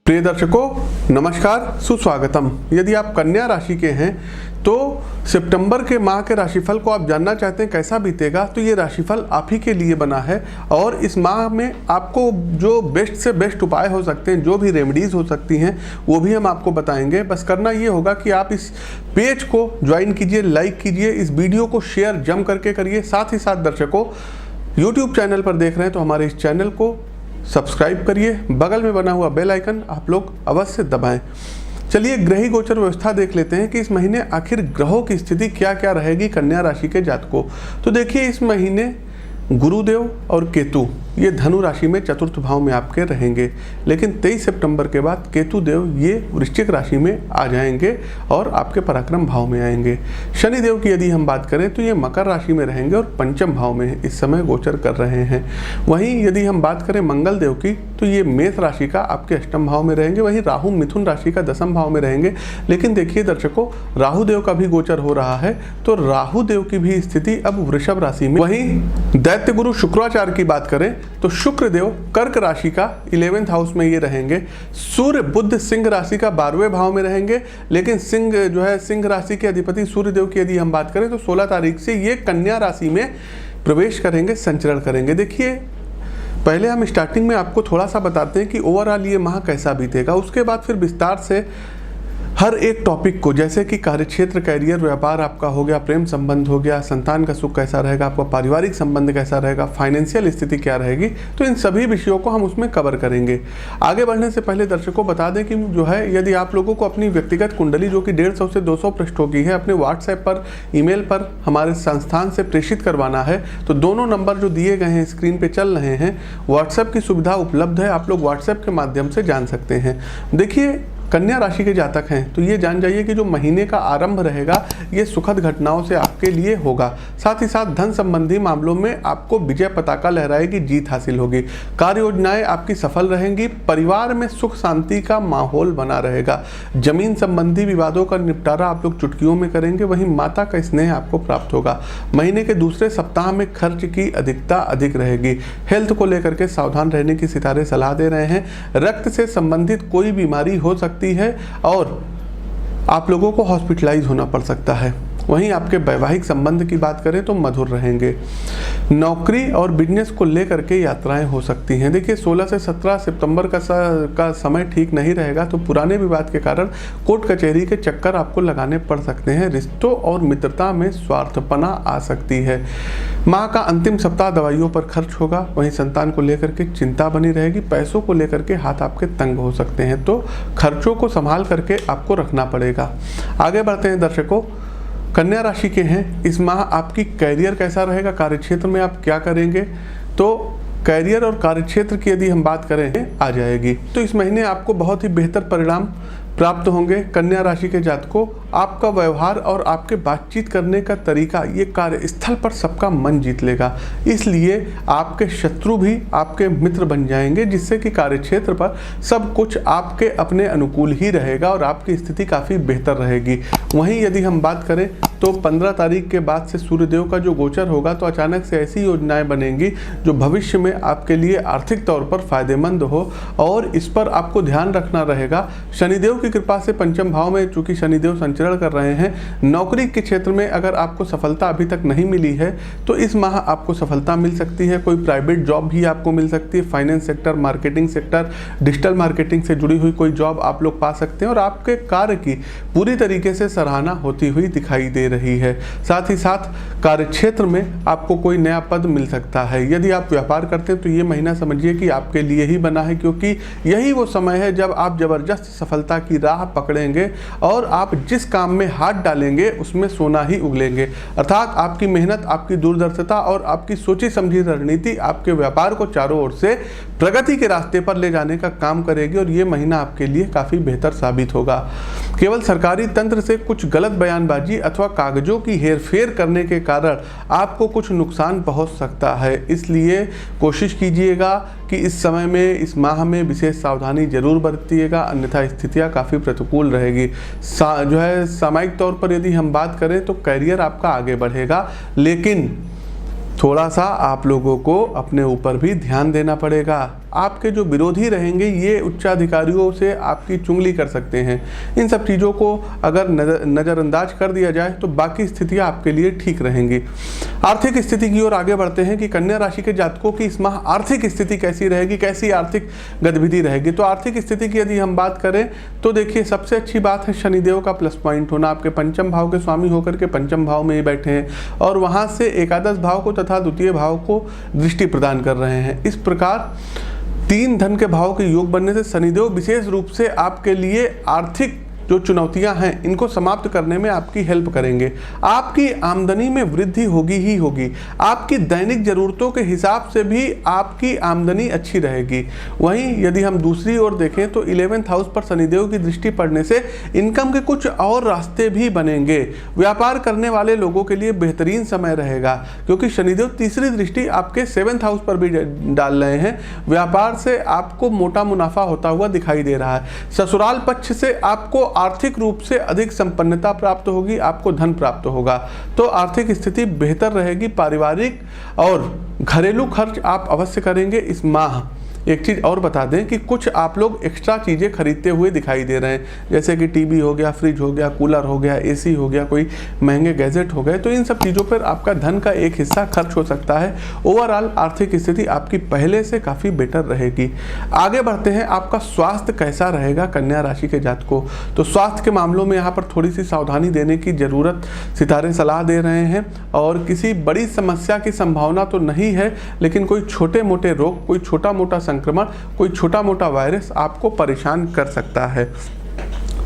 प्रिय दर्शकों नमस्कार, सुस्वागतम। यदि आप कन्या राशि के हैं तो सितंबर के माह के राशिफल को आप जानना चाहते हैं कैसा बीतेगा, तो ये राशिफल आप ही के लिए बना है। और इस माह में आपको जो बेस्ट से बेस्ट उपाय हो सकते हैं, जो भी रेमेडीज हो सकती हैं, वो भी हम आपको बताएंगे। बस करना ये होगा कि आप इस पेज को ज्वाइन कीजिए, लाइक कीजिए, इस वीडियो को शेयर जम करके करिए। साथ ही साथ दर्शकों यूट्यूब चैनल पर देख रहे हैं तो हमारे इस चैनल को सब्सक्राइब करिए, बगल में बना हुआ बेल आइकन आप लोग अवश्य दबाएं। चलिए ग्रही गोचर व्यवस्था देख लेते हैं कि इस महीने आखिर ग्रहों की स्थिति क्या क्या रहेगी कन्या राशि के जातकों। तो देखिए इस महीने गुरुदेव और केतु ये धनु राशि में चतुर्थ भाव में आपके रहेंगे, लेकिन 23 सितंबर के बाद केतु देव ये वृश्चिक राशि में आ जाएंगे और आपके पराक्रम भाव में आएंगे। शनि देव की यदि हम बात करें तो ये मकर राशि में रहेंगे और पंचम भाव में इस समय गोचर कर रहे हैं। वहीं यदि हम बात करें मंगल देव की तो ये मेष राशि का आपके अष्टम भाव में रहेंगे। वहीं राहु मिथुन राशि का दसम भाव में रहेंगे। लेकिन देखिए दर्शकों राहु देव का भी गोचर हो रहा है, तो राहु देव की भी स्थिति अब वृषभ राशि में। वहीं दैत्य गुरु शुक्राचार्य की बात करें तो शुक्र देव कर्क राशि का 11वें हाउस में ये रहेंगे। सूर्य बुध सिंह राशि का 12वें भाव में रहेंगे। लेकिन सिंह राशि के अधिपति सूर्य देव की यदि हम बात करें तो 16 तारीख से ये कन्या राशि में प्रवेश करेंगे, संचरण करेंगे। देखिए पहले हम स्टार्टिंग में आपको थोड़ा सा बताते हैं कि ओवरऑल ये माह कैसा बीतेगा, उसके बाद फिर विस्तार से हर एक टॉपिक को, जैसे कि कार्यक्षेत्र, कैरियर, व्यापार आपका हो गया, प्रेम संबंध हो गया, संतान का सुख कैसा रहेगा, आपका पारिवारिक संबंध कैसा रहेगा, फाइनेंशियल स्थिति क्या रहेगी, तो इन सभी विषयों को हम उसमें कवर करेंगे। आगे बढ़ने से पहले दर्शकों बता दें कि जो है यदि आप लोगों को अपनी व्यक्तिगत कुंडली जो कि 150 से 200 पृष्ठों की है अपने व्हाट्सएप पर, ईमेल पर हमारे संस्थान से प्रेषित करवाना है तो दोनों नंबर जो दिए गए हैं स्क्रीन पर चल रहे हैं, व्हाट्सएप की सुविधा उपलब्ध है, आप लोग व्हाट्सएप के माध्यम से जान सकते हैं। देखिए कन्या राशि के जातक हैं तो ये जान जाइए कि जो महीने का आरंभ रहेगा ये सुखद घटनाओं से आपके लिए होगा। साथ ही साथ धन संबंधी मामलों में आपको विजय पताका लहराएगी, जीत हासिल होगी, कार्य योजनाएं आपकी सफल रहेंगी, परिवार में सुख शांति का माहौल बना रहेगा, जमीन संबंधी विवादों का निपटारा आप लोग चुटकियों में करेंगे। वहीं माता का स्नेह आपको प्राप्त होगा। महीने के दूसरे सप्ताह में खर्च की अधिकता अधिक रहेगी। हेल्थ को लेकर के सावधान रहने की सितारे सलाह दे रहे हैं। रक्त से संबंधित कोई बीमारी हो सकती है और आप लोगों को हॉस्पिटलाइज होना पड़ सकता है। वहीं आपके वैवाहिक संबंध की बात करें तो मधुर रहेंगे। नौकरी और बिजनेस को लेकर के यात्राएं हो सकती हैं। देखिए 16 से 17 सितंबर का समय ठीक नहीं रहेगा, तो पुराने विवाद के कारण कोर्ट कचहरी के चक्कर आपको लगाने पड़ सकते हैं। रिश्तों और मित्रता में स्वार्थपना आ सकती है। माह का अंतिम सप्ताह दवाइयों पर खर्च होगा। वहीं संतान को लेकर के चिंता बनी रहेगी। पैसों को लेकर के हाथ आपके तंग हो सकते हैं, तो खर्चों को संभाल करके आपको रखना पड़ेगा। आगे बढ़ते हैं दर्शकों, कन्या राशि के हैं इस माह आपकी कैरियर कैसा रहेगा, कार्यक्षेत्र में आप क्या करेंगे। तो कैरियर और कार्यक्षेत्र की यदि हम बात करें आ जाएगी तो इस महीने आपको बहुत ही बेहतर परिणाम प्राप्त होंगे। कन्या राशि के जातकों आपका व्यवहार और आपके बातचीत करने का तरीका ये कार्यस्थल पर सबका मन जीत लेगा, इसलिए आपके शत्रु भी आपके मित्र बन जाएंगे, जिससे कि कार्यक्षेत्र पर सब कुछ आपके अपने अनुकूल ही रहेगा और आपकी स्थिति काफ़ी बेहतर रहेगी। वहीं यदि हम बात करें तो 15 तारीख के बाद से सूर्यदेव का जो गोचर होगा तो अचानक से ऐसी योजनाएं बनेंगी जो भविष्य में आपके लिए आर्थिक तौर पर फायदेमंद हो, और इस पर आपको ध्यान रखना रहेगा। शनिदेव की कृपा से पंचम भाव में चूंकि शनिदेव संचरण कर रहे हैं, नौकरी के क्षेत्र में अगर आपको सफलता अभी तक नहीं मिली है तो इस माह आपको सफलता मिल सकती है। कोई प्राइवेट जॉब भी आपको मिल सकती है। Finance sector, marketing sector, digital marketing से जुड़ी हुई कोई जॉब आप लोग पा सकते हैं और आपके कार्य की पूरी तरीके से सराहना होती हुई दिखाई दे रही है। साथ ही साथ कार्यक्षेत्र में आपको कोई नया पद मिल सकता है। यदि आप व्यापार करते हैं तो ये महीना समझिए कि आपके लिए ही बना है, क्योंकि यही वो समय है जब आप जबरदस्त सफलता की राह पकड़ेंगे और आप जिस काम में हाथ डालेंगे उसमें सोना ही उगलेंगे। अर्थात आपकी मेहनत, आपकी दूरदर्शिता और आपकी सोची समझी रणनीति आपके व्यापार को चारों ओर से प्रगति के रास्ते पर ले जाने का काम करेगी और ये महीना आपके लिए काफ़ी बेहतर साबित होगा। केवल सरकारी तंत्र से कुछ गलत बयानबाजी अथवा कागजों की हेरफेर करने के कारण आपको कुछ नुकसान पहुंच सकता है, इसलिए कोशिश कीजिएगा कि इस समय में, इस माह में विशेष सावधानी जरूर बरतिएगा, अन्यथा स्थितियां काफ़ी प्रतिकूल रहेगी। सामयिक तौर पर यदि हम बात करें तो कैरियर आपका आगे बढ़ेगा, लेकिन थोड़ा सा आप लोगों को अपने ऊपर भी ध्यान देना पड़ेगा। आपके जो विरोधी रहेंगे ये उच्चाधिकारियों से आपकी चुगली कर सकते हैं। इन सब चीज़ों को अगर नज़रअंदाज कर दिया जाए तो बाकी स्थितियां आपके लिए ठीक रहेंगी। आर्थिक स्थिति की ओर आगे बढ़ते हैं कि कन्या राशि के जातकों की इस माह आर्थिक स्थिति कैसी रहेगी, कैसी आर्थिक गतिविधि रहेगी। तो आर्थिक स्थिति की यदि हम बात करें तो देखिए, सबसे अच्छी बात है शनिदेव का प्लस पॉइंट होना। आपके पंचम भाव के स्वामी होकर के पंचम भाव में ही बैठे हैं और वहां से एकादश भाव को तथा द्वितीय भाव को दृष्टि प्रदान कर रहे हैं। इस प्रकार 3 धन के भाव के योग बनने से शनिदेव विशेष रूप से आपके लिए आर्थिक जो चुनौतियां हैं इनको समाप्त करने में आपकी हेल्प करेंगे। आपकी आमदनी में वृद्धि होगी ही होगी। आपकी दैनिक जरूरतों के हिसाब से भी आपकी आमदनी अच्छी रहेगी। वहीं यदि हम दूसरी ओर देखें तो 11th हाउस पर शनिदेव की दृष्टि पड़ने से इनकम के कुछ और रास्ते भी बनेंगे। व्यापार करने वाले लोगों के लिए बेहतरीन समय रहेगा क्योंकि शनिदेव तीसरी दृष्टि आपके 7th हाउस पर भी डाल रहे हैं। व्यापार से आपको मोटा मुनाफा होता हुआ दिखाई दे रहा है। ससुराल पक्ष से आपको आर्थिक रूप से अधिक संपन्नता प्राप्त होगी, आपको धन प्राप्त होगा। तो आर्थिक स्थिति बेहतर रहेगी। पारिवारिक और घरेलू खर्च आप अवश्य करेंगे इस माह। एक चीज़ और बता दें कि कुछ आप लोग एक्स्ट्रा चीज़ें खरीदते हुए दिखाई दे रहे हैं, जैसे कि टीवी हो गया, फ्रिज हो गया, कूलर हो गया, एसी हो गया, कोई महंगे गैजेट हो गए। तो इन सब चीज़ों पर आपका धन का एक हिस्सा खर्च हो सकता है। ओवरऑल आर्थिक स्थिति आपकी पहले से काफ़ी बेटर रहेगी। आगे बढ़ते हैं, आपका स्वास्थ्य कैसा रहेगा कन्या राशि के जातकों। तो स्वास्थ्य के मामलों में यहाँ पर थोड़ी सी सावधानी देने की ज़रूरत सितारे सलाह दे रहे हैं और किसी बड़ी समस्या की संभावना तो नहीं है, लेकिन कोई छोटे मोटे रोग, कोई छोटा मोटा संक्रमण, कोई छोटा मोटा वायरस आपको परेशान कर सकता है।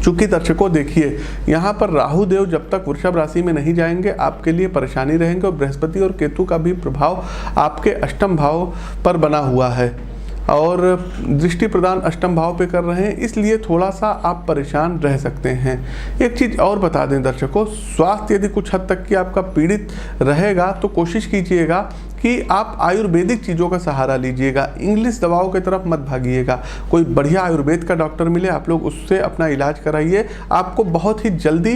चूंकि दर्शकों देखिए, यहाँ पर राहु देव जब तक वृषभ राशि में नहीं जाएंगे आपके लिए परेशानी रहेंगे और बृहस्पति और केतु का भी प्रभाव आपके अष्टम भाव पर बना हुआ है और दृष्टि प्रदान अष्टम भाव पे कर रहे हैं, इसलिए थोड़ा सा आप परेशान रह सकते हैं। एक चीज़ और बता दें दर्शकों, स्वास्थ्य यदि कुछ हद तक कि आपका पीड़ित रहेगा तो कोशिश कीजिएगा कि आप आयुर्वेदिक चीज़ों का सहारा लीजिएगा। इंग्लिश दवाओं की तरफ मत भागिएगा। कोई बढ़िया आयुर्वेद का डॉक्टर मिले, आप लोग उससे अपना इलाज कराइए। आपको बहुत ही जल्दी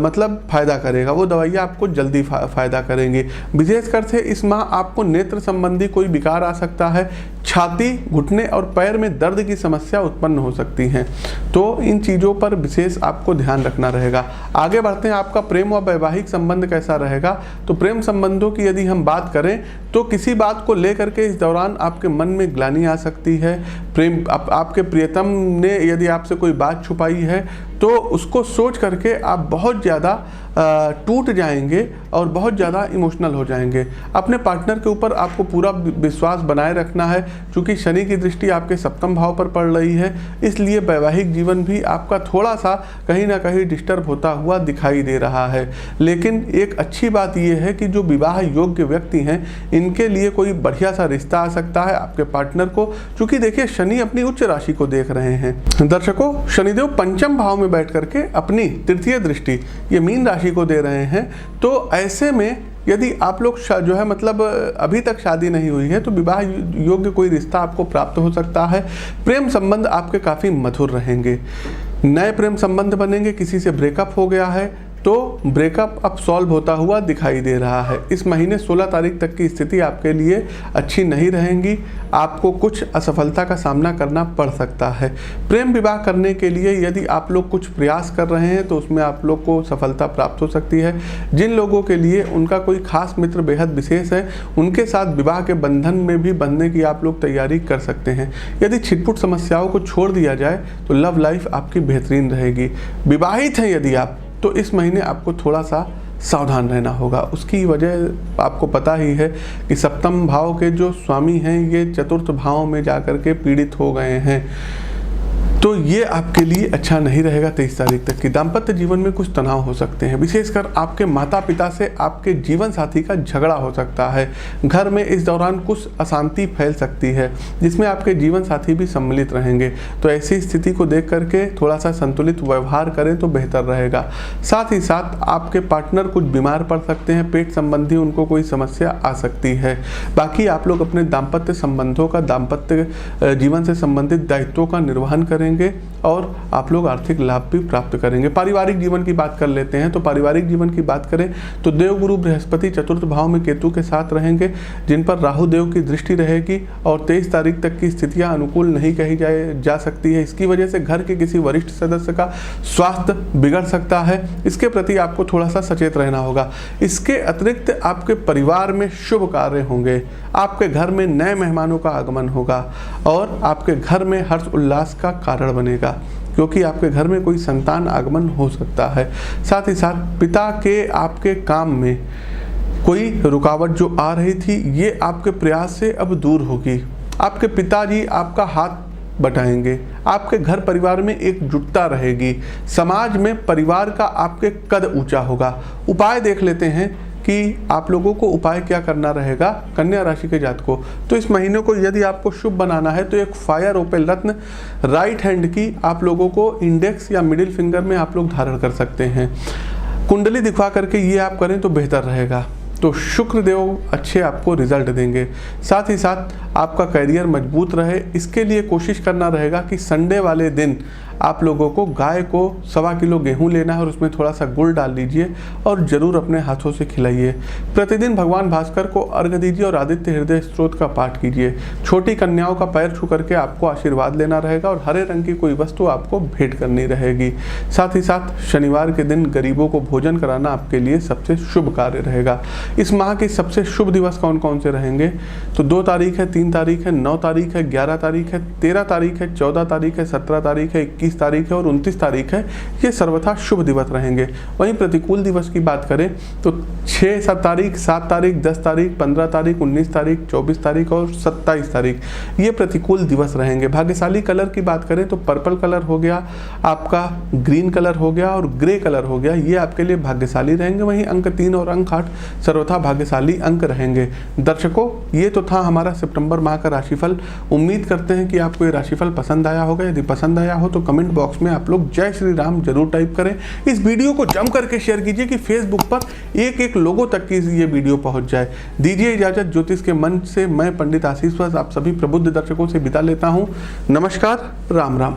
मतलब फ़ायदा करेगा, वो दवाइयाँ आपको जल्दी फ़ायदा करेंगी। विशेषकर से इस माह आपको नेत्र संबंधी कोई विकार आ सकता है। छाती, घुटने और पैर में दर्द की समस्या उत्पन्न हो सकती हैं, तो इन चीज़ों पर विशेष आपको ध्यान रखना रहेगा। आगे बढ़ते हैं, आपका प्रेम व वैवाहिक संबंध कैसा रहेगा। तो प्रेम संबंधों की यदि हम बात करें तो किसी बात को लेकर के इस दौरान आपके मन में ग्लानि आ सकती है। प्रेम आपके प्रियतम ने यदि आपसे कोई बात छुपाई है तो उसको सोच करके आप बहुत ज़्यादा टूट जाएंगे और बहुत ज़्यादा इमोशनल हो जाएंगे। अपने पार्टनर के ऊपर आपको पूरा विश्वास बनाए रखना है। क्योंकि शनि की दृष्टि आपके सप्तम भाव पर पड़ रही है, इसलिए वैवाहिक जीवन भी आपका थोड़ा सा कहीं ना कहीं डिस्टर्ब होता हुआ दिखाई दे रहा है। लेकिन एक अच्छी बात यह है कि जो विवाह योग्य व्यक्ति हैं इनके लिए कोई बढ़िया सा रिश्ता आ सकता है आपके पार्टनर को। क्योंकि देखिए, शनि अपनी उच्च राशि को देख रहे हैं। दर्शकों, शनिदेव पंचम भाव में बैठ करके अपनी तृतीय दृष्टि ये मीन राशि को दे रहे हैं। तो ऐसे में यदि आप लोग जो है मतलब अभी तक शादी नहीं हुई है तो विवाह योग्य कोई रिश्ता आपको प्राप्त हो सकता है। प्रेम संबंध आपके काफ़ी मधुर रहेंगे, नए प्रेम संबंध बनेंगे। किसी से ब्रेकअप हो गया है तो ब्रेकअप अब सॉल्व होता हुआ दिखाई दे रहा है। इस महीने 16 तारीख तक की स्थिति आपके लिए अच्छी नहीं रहेंगी। आपको कुछ असफलता का सामना करना पड़ सकता है। प्रेम विवाह करने के लिए यदि आप लोग कुछ प्रयास कर रहे हैं तो उसमें आप लोग को सफलता प्राप्त हो सकती है। जिन लोगों के लिए उनका कोई खास मित्र बेहद विशेष है, उनके साथ विवाह के बंधन में भी बंधने की आप लोग तैयारी कर सकते हैं। यदि छिटपुट समस्याओं को छोड़ दिया जाए तो लव लाइफ आपकी बेहतरीन रहेगी। विवाहित हैं यदि आप, तो इस महीने आपको थोड़ा सा सावधान रहना होगा। उसकी वजह आपको पता ही है कि सप्तम भाव के जो स्वामी हैं ये चतुर्थ भाव में जाकर के पीड़ित हो गए हैं, तो ये आपके लिए अच्छा नहीं रहेगा। 23 तारीख तक की दाम्पत्य जीवन में कुछ तनाव हो सकते हैं, विशेषकर आपके माता पिता से आपके जीवन साथी का झगड़ा हो सकता है। घर में इस दौरान कुछ अशांति फैल सकती है जिसमें आपके जीवन साथी भी सम्मिलित रहेंगे। तो ऐसी स्थिति को देख करके थोड़ा सा संतुलित व्यवहार करें तो बेहतर रहेगा। साथ ही साथ आपके पार्टनर कुछ बीमार पड़ सकते हैं, पेट संबंधी उनको कोई समस्या आ सकती है। बाकी आप लोग अपने दाम्पत्य संबंधों का, दाम्पत्य जीवन से संबंधित दायित्वों का निर्वहन करें रहेंगे और आप लोग आर्थिक लाभ भी प्राप्त करेंगे। पारिवारिक जीवन की बात कर लेते हैं। तो पारिवारिक जीवन की बात करें तो देवगुरु बृहस्पति चतुर्थ भाव में केतु के साथ रहेंगे, जिन पर राहु देव की दृष्टि रहेगी और 23 तारीख तक की स्थितियां अनुकूल नहीं कही जा सकती है। इसकी वजह से घर के किसी वरिष्ठ सदस्य का स्वास्थ्य बिगड़ सकता है, इसके प्रति आपको थोड़ा सा सचेत रहना होगा। इसके अतिरिक्त आपके परिवार में शुभ कार्य होंगे, आपके घर में नए मेहमानों का आगमन होगा और आपके घर में हर्ष उल्लास का कारण बनेगा, क्योंकि आपके घर में कोई संतान आगमन हो सकता है। साथ ही साथ पिता के आपके काम में कोई रुकावट जो आ रही थी, ये आपके प्रयास से अब दूर होगी। आपके पिताजी आपका हाथ बटाएंगे, आपके घर परिवार में एकजुटता रहेगी, समाज में परिवार का आपके कद ऊंचा होगा। उपाय देख लेते हैं कि आप लोगों को उपाय क्या करना रहेगा कन्या राशि के जातकों। तो इस महीने को यदि आपको शुभ बनाना है तो एक फायर ओपेल रत्न राइट हैंड की आप लोगों को इंडेक्स या मिडिल फिंगर में आप लोग धारण कर सकते हैं। कुंडली दिखवा करके ये आप करें तो बेहतर रहेगा। तो शुक्र देव अच्छे आपको रिजल्ट देंगे। साथ ही साथ आपका करियर मजबूत रहे, इसके लिए कोशिश करना रहेगा कि संडे वाले दिन आप लोगों को गाय को 1.25 किलो गेहूं लेना है और उसमें थोड़ा सा गुड़ डाल लीजिए और ज़रूर अपने हाथों से खिलाइए। प्रतिदिन भगवान भास्कर को अर्घ्य दीजिए और आदित्य हृदय स्तोत्र का पाठ कीजिए। छोटी कन्याओं का पैर छू करके आपको आशीर्वाद लेना रहेगा और हरे रंग की कोई वस्तु आपको भेंट करनी रहेगी। साथ ही साथ शनिवार के दिन गरीबों को भोजन कराना आपके लिए सबसे शुभ कार्य रहेगा। इस माह के सबसे शुभ दिवस कौन कौन से रहेंगे? तो 2 तारीख है, 3 तारीख है, 9 तारीख है, 11 तारीख है, 13 तारीख है, 14 तारीख है, 17 तारीख है, 21 तारीख है और 29 तारीख है। ये सर्वथा शुभ दिवस रहेंगे। वहीं प्रतिकूल दिवस की बात करें तो 6 तारीख, 7 तारीख, 10 तारीख, 15 तारीख, 19 तारीख, 24 तारीख और 27 तारीख ये प्रतिकूल दिवस रहेंगे। भाग्यशाली कलर की बात करें तो पर्पल कलर हो गया, आपका ग्रीन कलर हो गया और ग्रे कलर हो गया, ये आपके लिए भाग्यशाली रहेंगे। वहीं अंक 3 और अंक 8 सर्वथा भाग्यशाली अंक रहेंगे। दर्शकों, ये तो था हमारा सितंबर माह का राशिफल। उम्मीद करते हैं कि आपको ये राशिफल पसंद आया होगा। यदि पसंद आया हो तो कमेंट बॉक्स में आप लोग जय श्री राम जरूर टाइप करें। इस वीडियो को जम करके शेयर कीजिए कि फेसबुक पर एक लोगों तक की ये वीडियो पहुंच जाए। दीजिए इजाजत, ज्योतिष के मन से मैं पंडित आशीष वत्स आप सभी प्रबुद्ध दर्शकों से विदा लेता हूं। नमस्कार, राम राम।